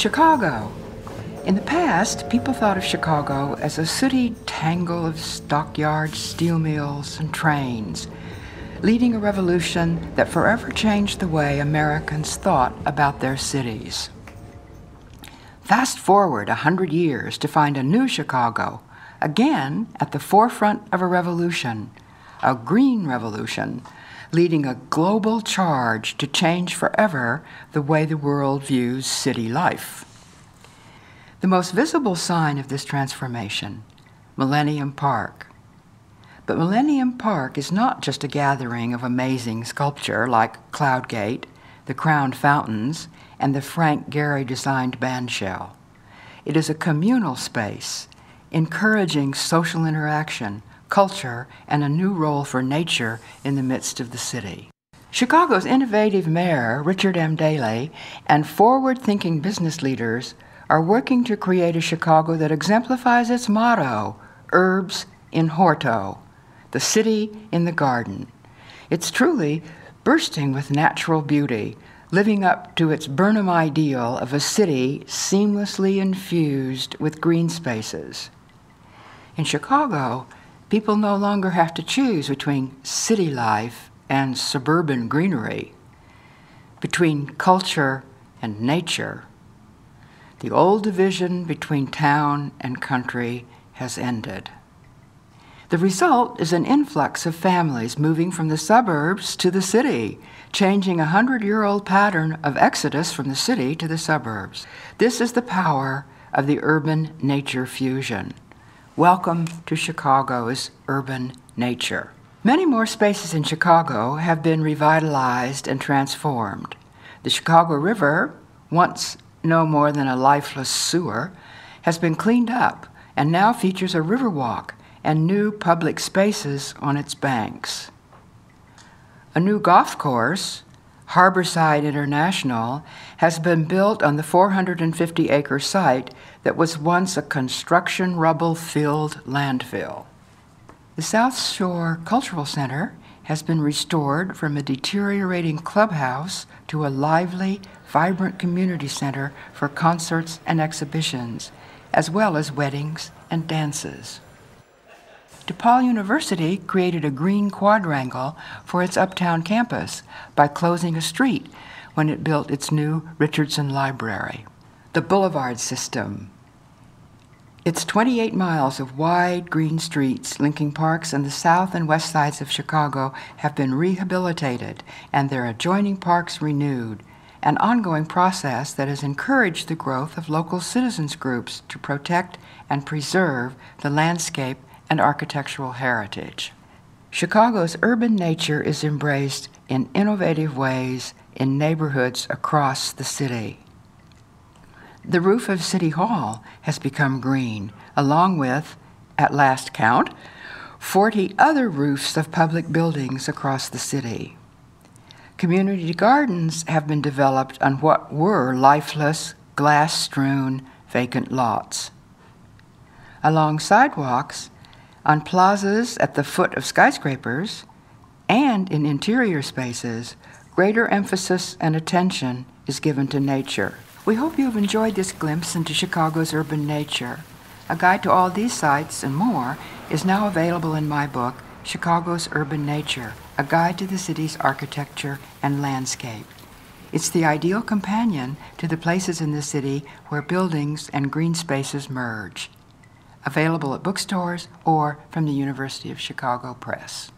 Chicago. In the past, people thought of Chicago as a sooty tangle of stockyards, steel mills, and trains, leading a revolution that forever changed the way Americans thought about their cities. Fast forward 100 years to find a new Chicago, again at the forefront of a revolution, a green revolution, leading a global charge to change forever the way the world views city life. The most visible sign of this transformation, Millennium Park. But Millennium Park is not just a gathering of amazing sculpture like Cloud Gate, the crowned fountains, and the Frank Gehry-designed bandshell. It is a communal space, encouraging social interaction, culture, and a new role for nature in the midst of the city. Chicago's innovative mayor, Richard M. Daley, and forward-thinking business leaders are working to create a Chicago that exemplifies its motto, Urbs in Horto, the city in the garden. It's truly bursting with natural beauty, living up to its Burnham ideal of a city seamlessly infused with green spaces. In Chicago, people no longer have to choose between city life and suburban greenery, between culture and nature. The old division between town and country has ended. The result is an influx of families moving from the suburbs to the city, changing a 100-year-old pattern of exodus from the city to the suburbs. This is the power of the urban-nature fusion. Welcome to Chicago's urban nature. Many more spaces in Chicago have been revitalized and transformed. The Chicago River, once no more than a lifeless sewer, has been cleaned up and now features a riverwalk and new public spaces on its banks. A new golf course, Harborside International, has been built on the 450-acre site that was once a construction rubble-filled landfill. The South Shore Cultural Center has been restored from a deteriorating clubhouse to a lively, vibrant community center for concerts and exhibitions, as well as weddings and dances. DePaul University created a green quadrangle for its uptown campus by closing a street when it built its new Richardson Library. The Boulevard System. Its 28 miles of wide green streets linking parks on the south and west sides of Chicago have been rehabilitated and their adjoining parks renewed, an ongoing process that has encouraged the growth of local citizens groups to protect and preserve the landscape and architectural heritage. Chicago's urban nature is embraced in innovative ways in neighborhoods across the city. The roof of City Hall has become green, along with, at last count, 40 other roofs of public buildings across the city. Community gardens have been developed on what were lifeless, glass-strewn, vacant lots. Along sidewalks, on plazas at the foot of skyscrapers, and in interior spaces, greater emphasis and attention is given to nature. We hope you have enjoyed this glimpse into Chicago's urban nature. A guide to all these sites and more is now available in my book, Chicago's Urban Nature, a guide to the city's architecture and landscape. It's the ideal companion to the places in the city where buildings and green spaces merge. Available at bookstores or from the University of Chicago Press.